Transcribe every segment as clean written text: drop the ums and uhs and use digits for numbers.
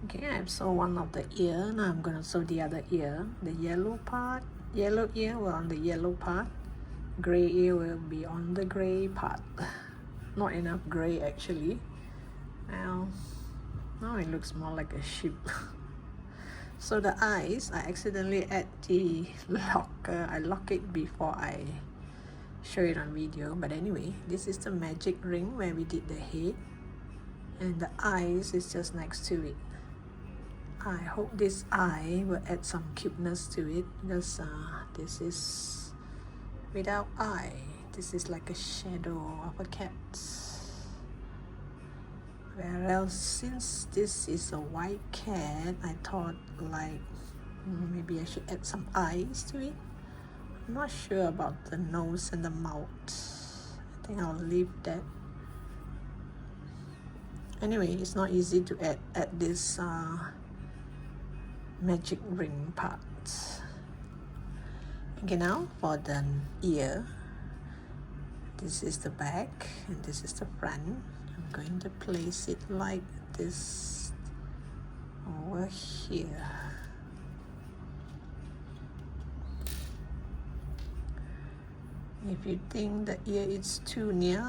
Okay, I've sewn one of the ear. Now I'm gonna sew the other ear. The yellow part, yellow ear will on the yellow part. Gray ear will be on the gray part. Not enough gray actually. Well, now it looks more like a sheep. So the eyes, I accidentally add the locker. I lock it before I show it on video. But anyway, this is the magic ring where we did the head. And the eyes is just next to it. I hope this eye will add some cuteness to it, because this is without eye. This is like a shadow of a cat. Whereas since this is a white cat, I thought like maybe I should add some eyes to it. I'm not sure about the nose and the mouth. I think I'll leave that. Anyway, it's not easy to add this magic ring part. Okay, now for the ear. This is the back and this is the front. I'm going to place it like this over here. If you think the ear is too near,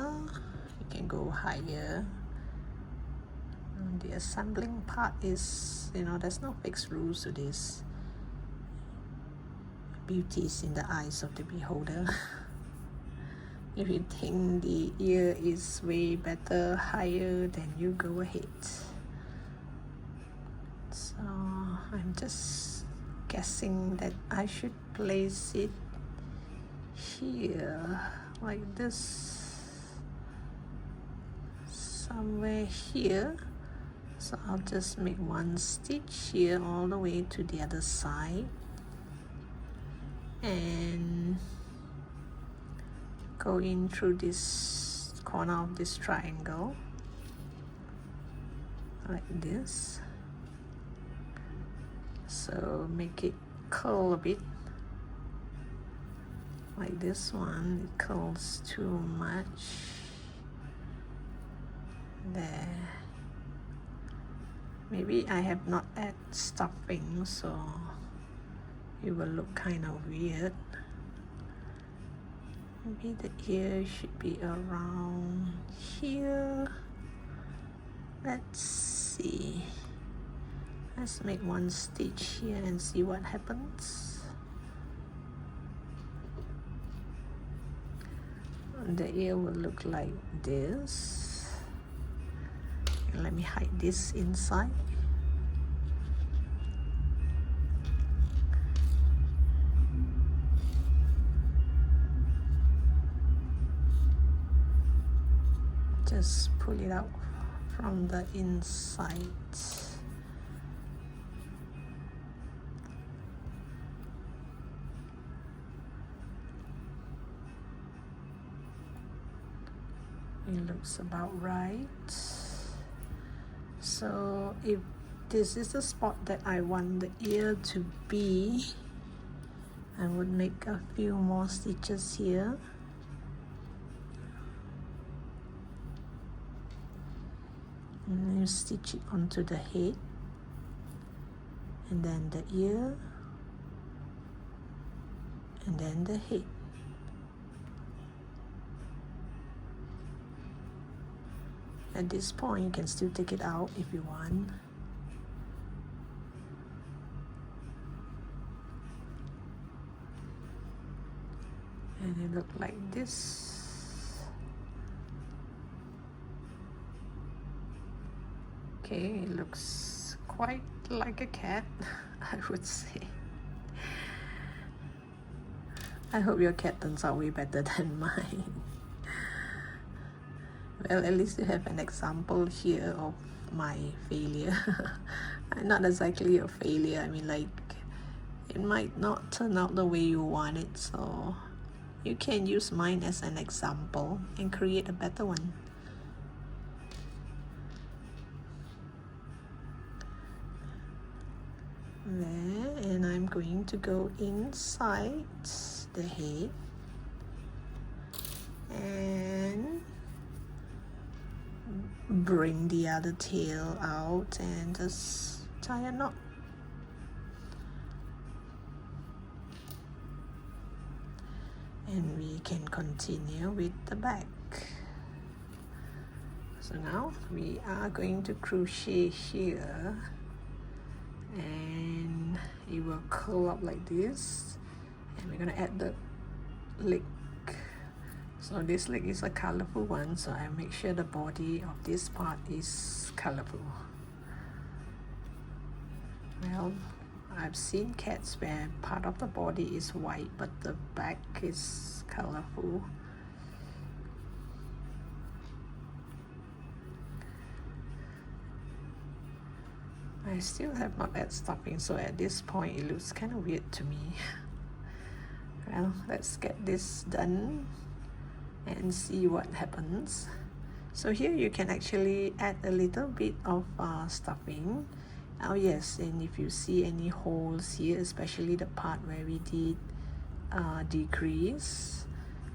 you can go higher. The assembling part is, there's no fixed rules to this. Beauty is in the eyes of the beholder. If you think the ear is way better, higher, then you go ahead. So I'm just guessing that I should place it here, like this, somewhere here. So I'll just make one stitch here all the way to the other side and go in through this corner of this triangle like this. So make it curl a bit like this one. It curls too much there. Maybe I have not added stuffing, so it will look kind of weird. Maybe the ear should be around here. Let's see. Let's make one stitch here and see what happens. The ear will look like this. Let me hide this inside. Just pull it out from the inside. It looks about right. So if this is the spot that I want the ear to be, I would make a few more stitches here. And then you stitch it onto the head, and then the ear, and then the head. At this point, you can still take it out if you want. And it looks like this. Okay, it looks quite like a cat, I would say. I hope your cat turns out way better than mine. Well, at least you have an example here of my failure. Not exactly a failure, I mean, like, it might not turn out the way you want it, so you can use mine as an example and create a better one. There, and I'm going to go inside the head and bring the other tail out and just tie a knot. And we can continue with the back. So now we are going to crochet here, and it will curl up like this, and we're going to add the leg. So this leg is a colorful one, so I make sure the body of this part is colorful. Well, I've seen cats where part of the body is white but the back is colorful. I still have not added stuffing, so at this point it looks kind of weird to me. Well, let's get this done and see what happens. So here you can actually add a little bit of stuffing. Oh yes, and if you see any holes here, especially the part where we did decrease,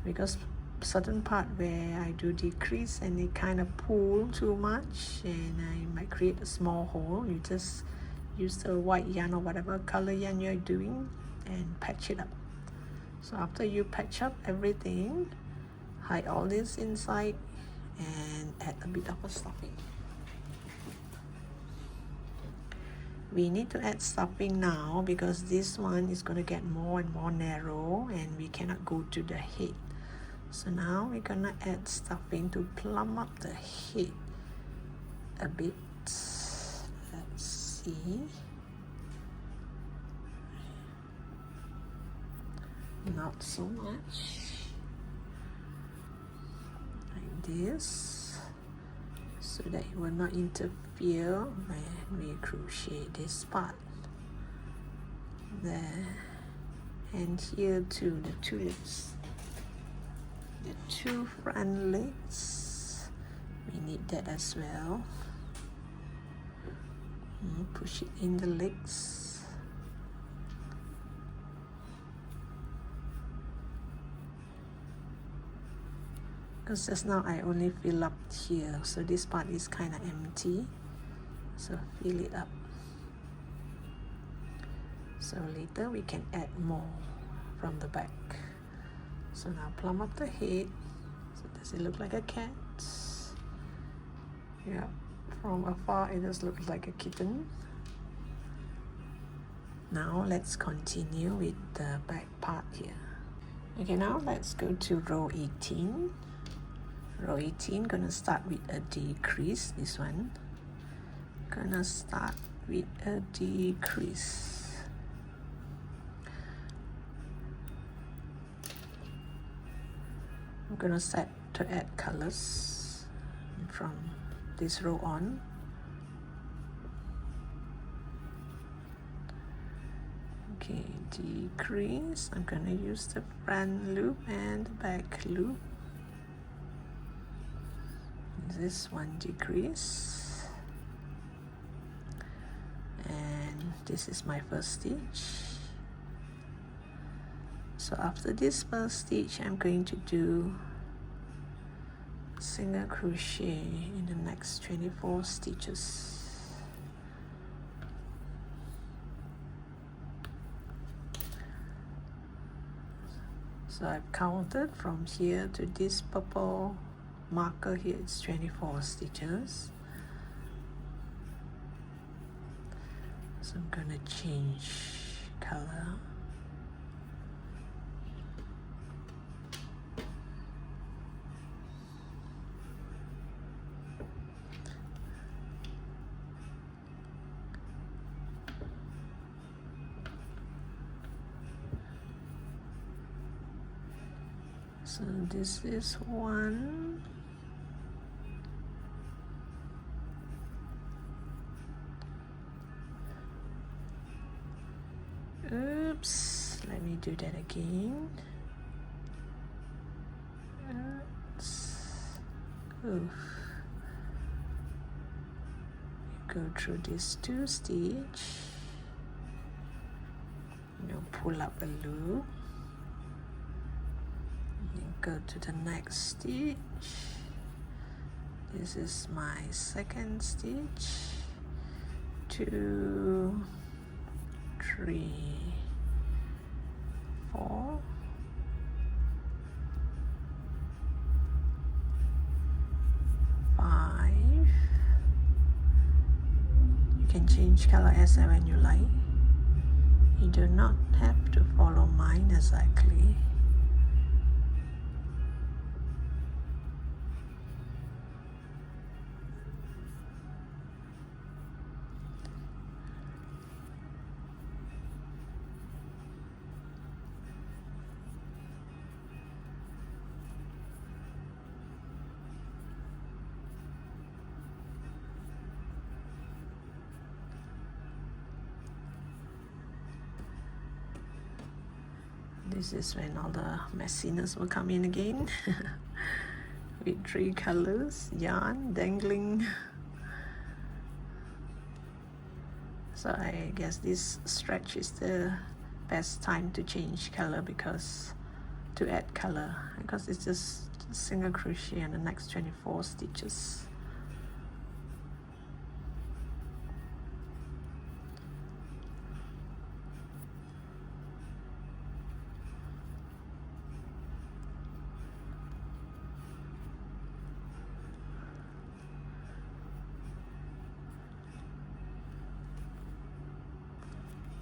because certain part where I do decrease and it kind of pull too much and I might create a small hole, you just use the white yarn or whatever color yarn you're doing and patch it up. So after you patch up everything, hide all this inside and add a bit of a stuffing. We need to add stuffing now because this one is going to get more and more narrow and we cannot go to the head. So now we're going to add stuffing to plump up the head a bit. Let's see. Not so much. This so that it will not interfere when we crochet this part there, and here too the two legs, the two front legs, we need that as well. Push it in the legs. Because just now I only fill up here, so this part is kind of empty, so fill it up. So later we can add more from the back. So now plump up the head. So does it look like a cat? Yeah, from afar it just looks like a kitten. Now let's continue with the back part here. Okay, now let's go to row 18. Row 18, gonna start with a decrease. This one gonna start with a decrease. I'm gonna set to add colors from this row on. Okay, decrease. I'm gonna use the front loop and the back loop. This one decrease, and this is my first stitch. So after this first stitch, I'm going to do single crochet in the next 24 stitches. So I've counted from here to this purple marker here, it's 24 stitches. So I'm gonna change color. So this is one. Oops, let me do that again. Oops. Oof. Go through these two stitches. You pull up a loop. And go to the next stitch. This is my second stitch. 2, 3, 4, 5. You can change color as and when you like. You do not have to follow mine exactly. This is when all the messiness will come in again with 3 colors, yarn dangling. So I guess this stretch is the best time to change color, because to add color, because it's just single crochet and the next 24 stitches.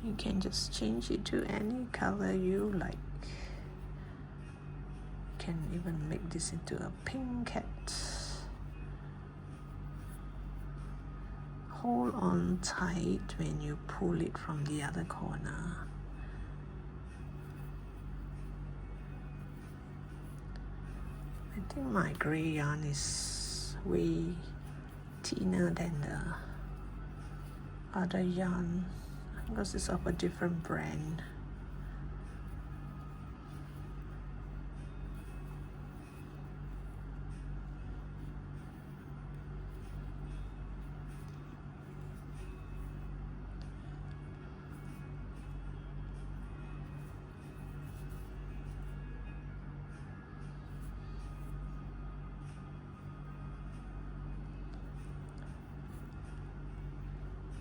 You can just change it to any color you like. You can even make this into a pink cat. Hold on tight when you pull it from the other corner. I think my gray yarn is way thinner than the other yarn, because it's of a different brand.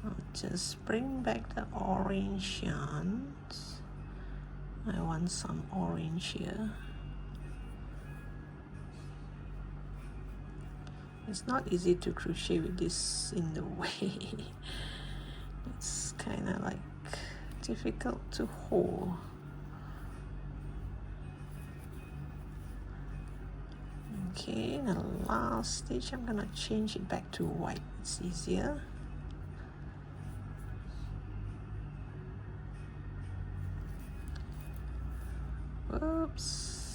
I'll just bring back the orange yarn. I want some orange here. It's not easy to crochet with this in the way. It's kind of like difficult to hold. Okay, the last stitch I'm gonna change it back to white. It's easier. Oops.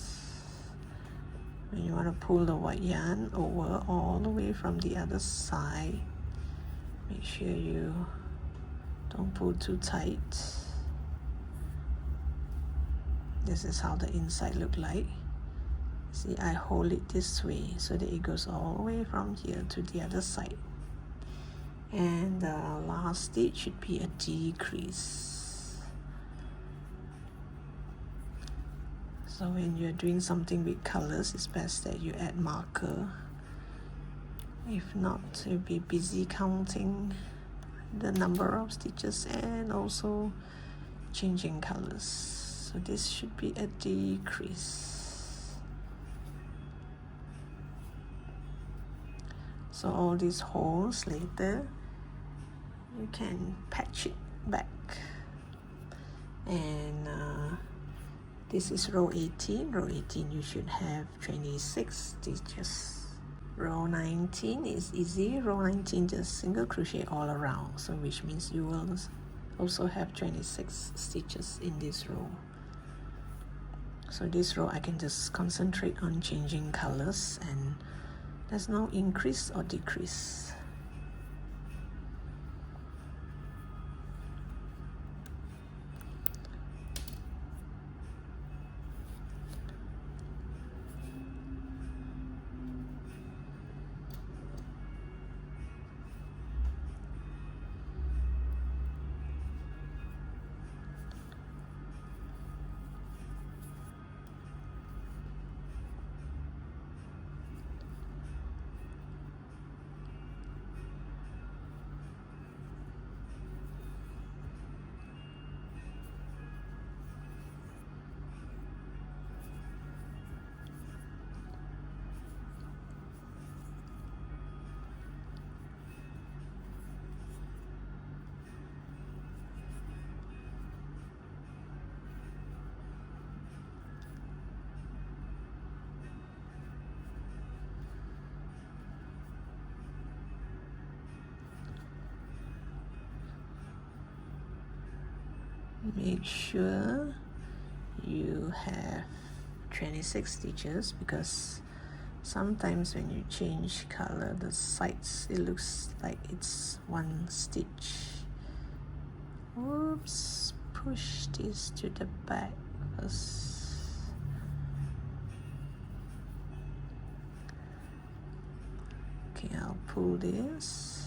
When you want to pull the white yarn over all the way from the other side, make sure you don't pull too tight. This is how the inside look like. See, I hold it this way so that it goes all the way from here to the other side. And the last stitch should be a decrease. So when you're doing something with colors, it's best that you add marker. If not, you'll be busy counting the number of stitches and also changing colors. So this should be a decrease. So all these holes later, you can patch it back. And this is row 18. Row 18 you should have 26 stitches. Row 19 is easy. Row 19 just single crochet all around, so which means you will also have 26 stitches in this row. So this row I can just concentrate on changing colors, and there's no increase or decrease. Make sure you have 26 stitches, because sometimes when you change color, the sides, it looks like it's one stitch. Whoops, push this to the back first. Okay, I'll pull this.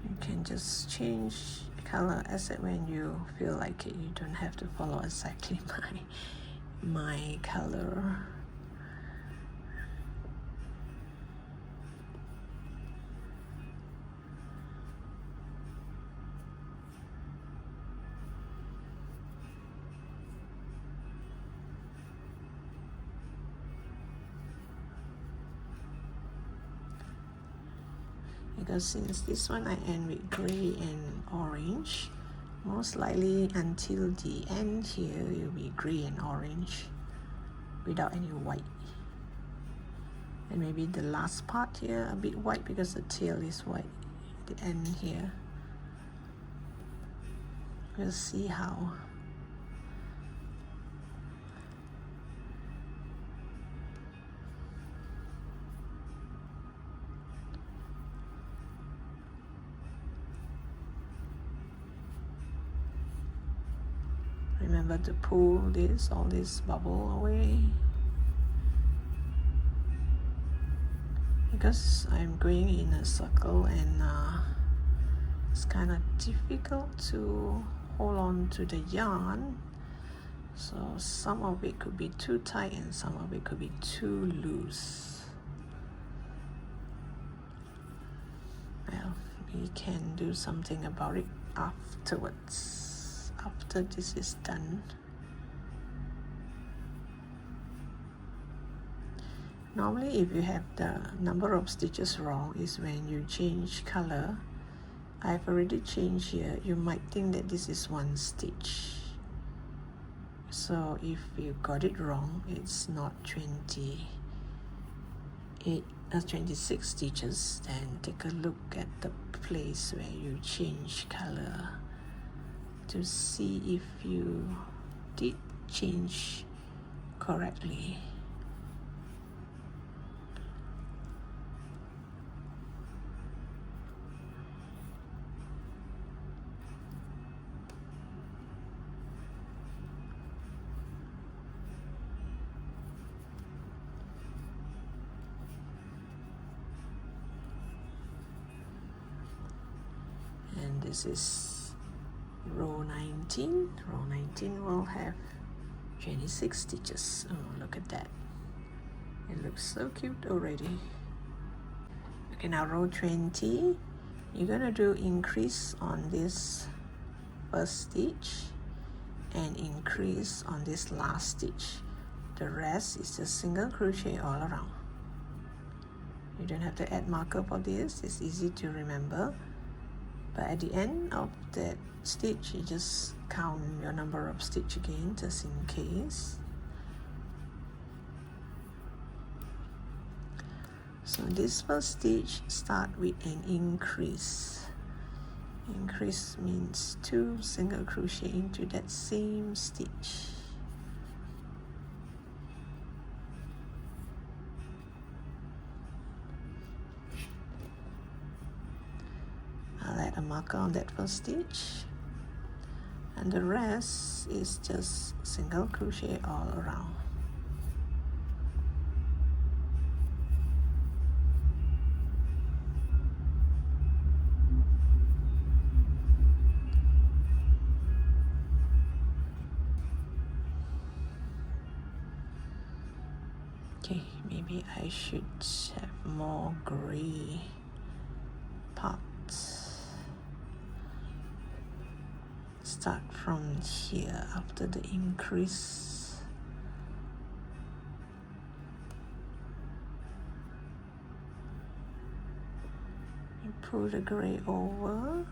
You can just change color as it when you feel like it. You don't have to follow exactly my color. Because since this one I end with gray and orange, most likely until the end here it will be gray and orange without any white. And maybe the last part here a bit white because the tail is white at the end here. We'll see how. Remember to pull all this bubble away, because I'm going in a circle and it's kind of difficult to hold on to the yarn, so some of it could be too tight and some of it could be too loose. Well, we can do something about it afterwards, after this is done. Normally if you have the number of stitches wrong is when you change color. I've already changed here. You might think that this is one stitch, so if you got it wrong, it's not 26 stitches. Then take a look at the place where you change color to see if you did change correctly. And this is row 19. Row 19 will have 26 stitches. Oh, look at that. It looks so cute already. Okay, now row 20. You're gonna do increase on this first stitch and increase on this last stitch. The rest is just single crochet all around. You don't have to add marker for this. It's easy to remember. But at the end of that stitch, you just count your number of stitch again, just in case. So this first stitch start with an increase. Increase means 2 single crochet into that same stitch. I'll add a marker on that first stitch, and the rest is just single crochet all around. Okay, maybe I should have more gray parts. Start from here after the increase. You pull the gray over.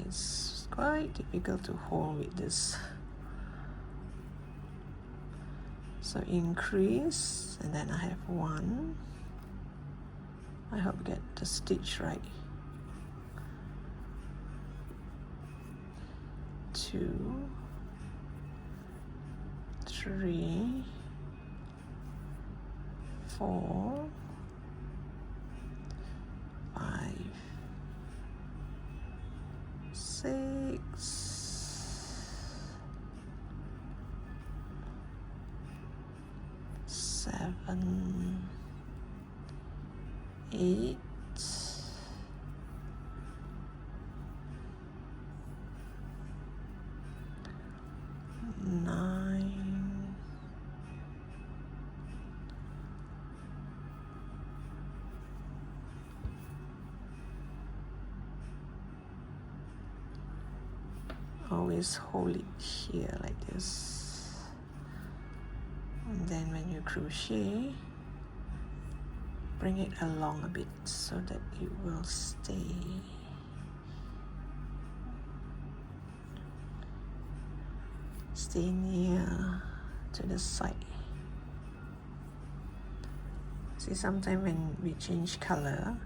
it's quite difficult to hold with this. So increase, and then I have 1. I hope I get the stitch right. 2, 3, 4, 5, 6, 7, 8, 9, 10. Always hold it here like this, and then when you crochet, bring it along a bit so that it will stay. Stay near to the side. See, sometimes when we change color,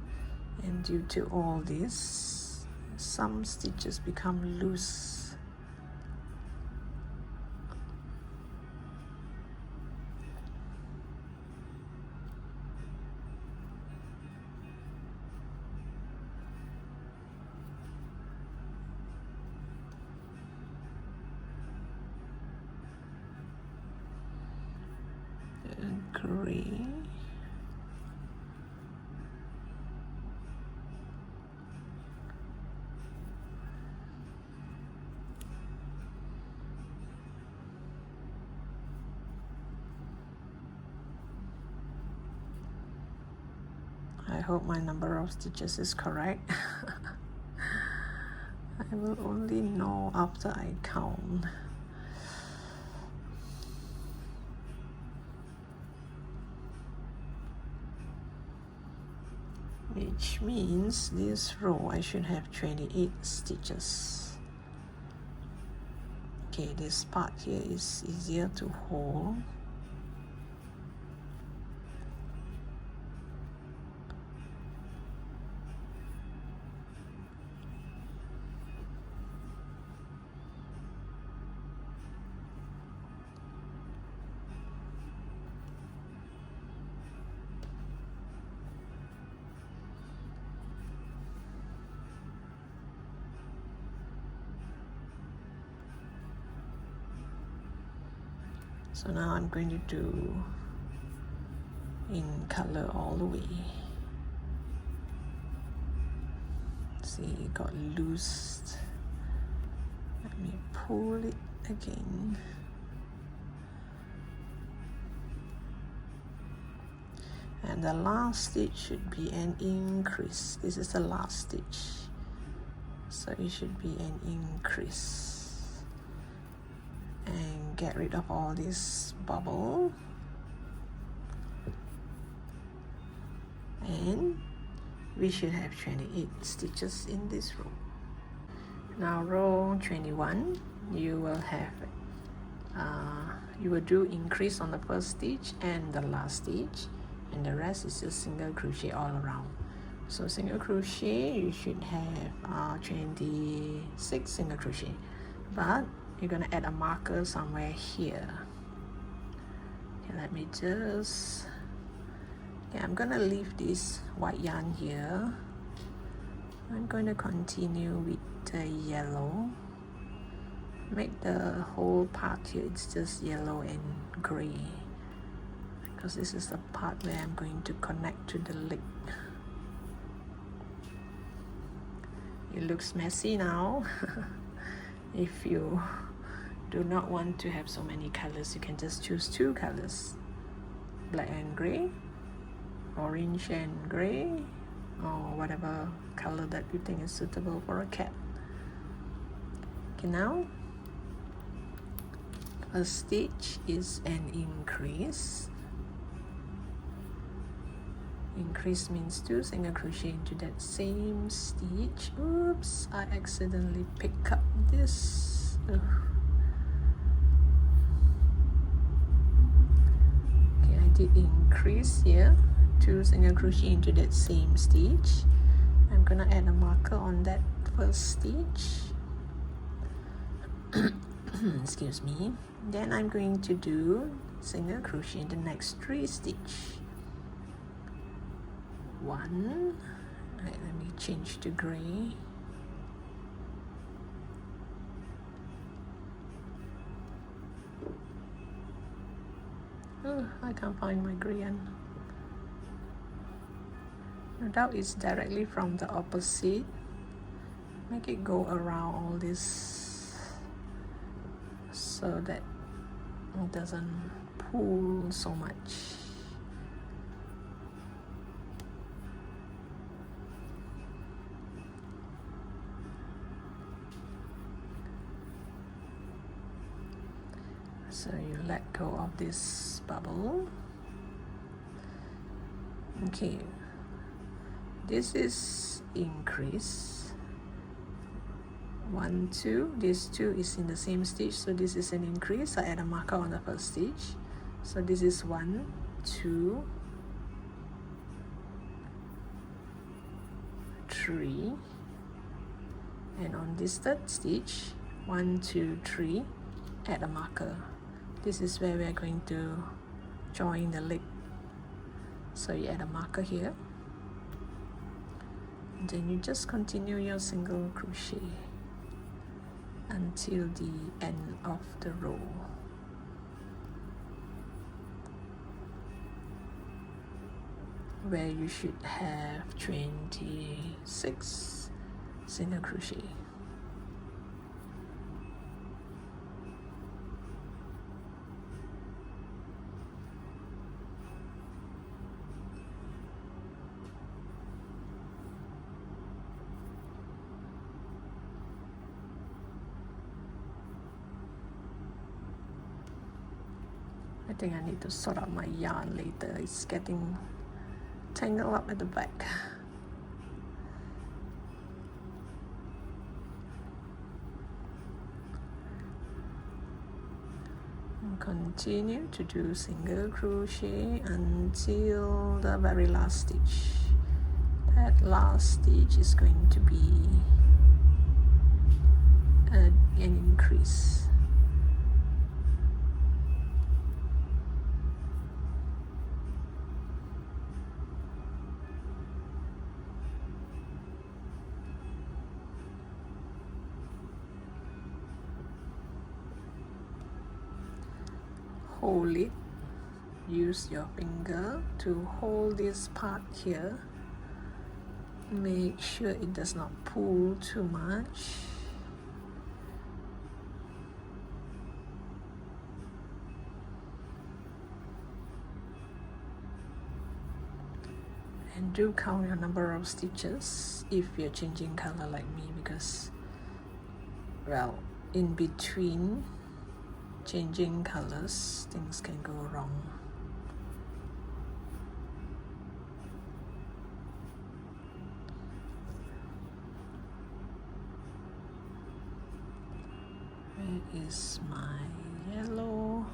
and due to all this, some stitches become loose. Gray. I hope my number of stitches is correct. I will only know after I count. Which means this row I should have 28 stitches. Okay, this part here is easier to hold. So now I'm going to do in color all the way. See, it got loosed. Let me pull it again. And the last stitch should be an increase. This is the last stitch. So it should be an increase. And get rid of all this bubble, and we should have 28 stitches in this row. Now row 21, you will have you will do increase on the first stitch and the last stitch, and the rest is just single crochet all around. So single crochet, you should have 26 single crochet, but you're going to add a marker somewhere here. Okay, let me just, I'm going to leave this white yarn here. I'm going to continue with the yellow. Make the whole part here, it's just yellow and gray, because this is the part where I'm going to connect to the leg. It looks messy now. If you do not want to have so many colors, you can just choose 2 colors, black and gray, orange and gray, or whatever color that you think is suitable for a cat. Okay, now first stitch is an increase, Increase means 2 single crochet into that same stitch. Oops, I accidentally picked up this. Ugh. Okay, I did increase here, 2 single crochet into that same stitch. I'm gonna add a marker on that first stitch. Excuse me. Then I'm going to do single crochet in the next 3 stitch. 1. Right, let me change to gray. Oh, I can't find my gray one. No doubt it's directly from the opposite. Make it go around all this so that it doesn't pull so much. So you let go of this bubble. Okay, this is increase. 1, 2. This 2 is in the same stitch, so this is an increase. I add a marker on the first stitch. So this is 1, 2, 3, and on this third stitch, 1, 2, 3, add a marker. This is where we are going to join the leg. So you add a marker here, and then you just continue your single crochet until the end of the row. Where you should have 26 single crochet. I think I need to sort out my yarn later. It's getting tangled up at the back. And continue to do single crochet until the very last stitch. That last stitch is going to be an increase. Hold it. Use your finger to hold this part here. Make sure it does not pull too much. And do count your number of stitches if you're changing color like me, because, well, in between changing colors, things can go wrong. Where is my yellow?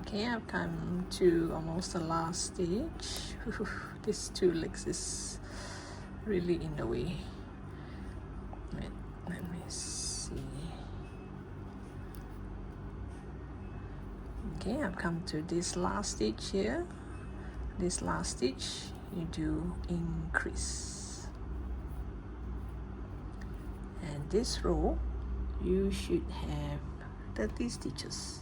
Okay, I've come to almost the last stage. These 2 legs is really in the way. Wait, let me see. Okay, I've come to this last stitch here. This last stitch, you do increase. And this row, you should have 30 stitches.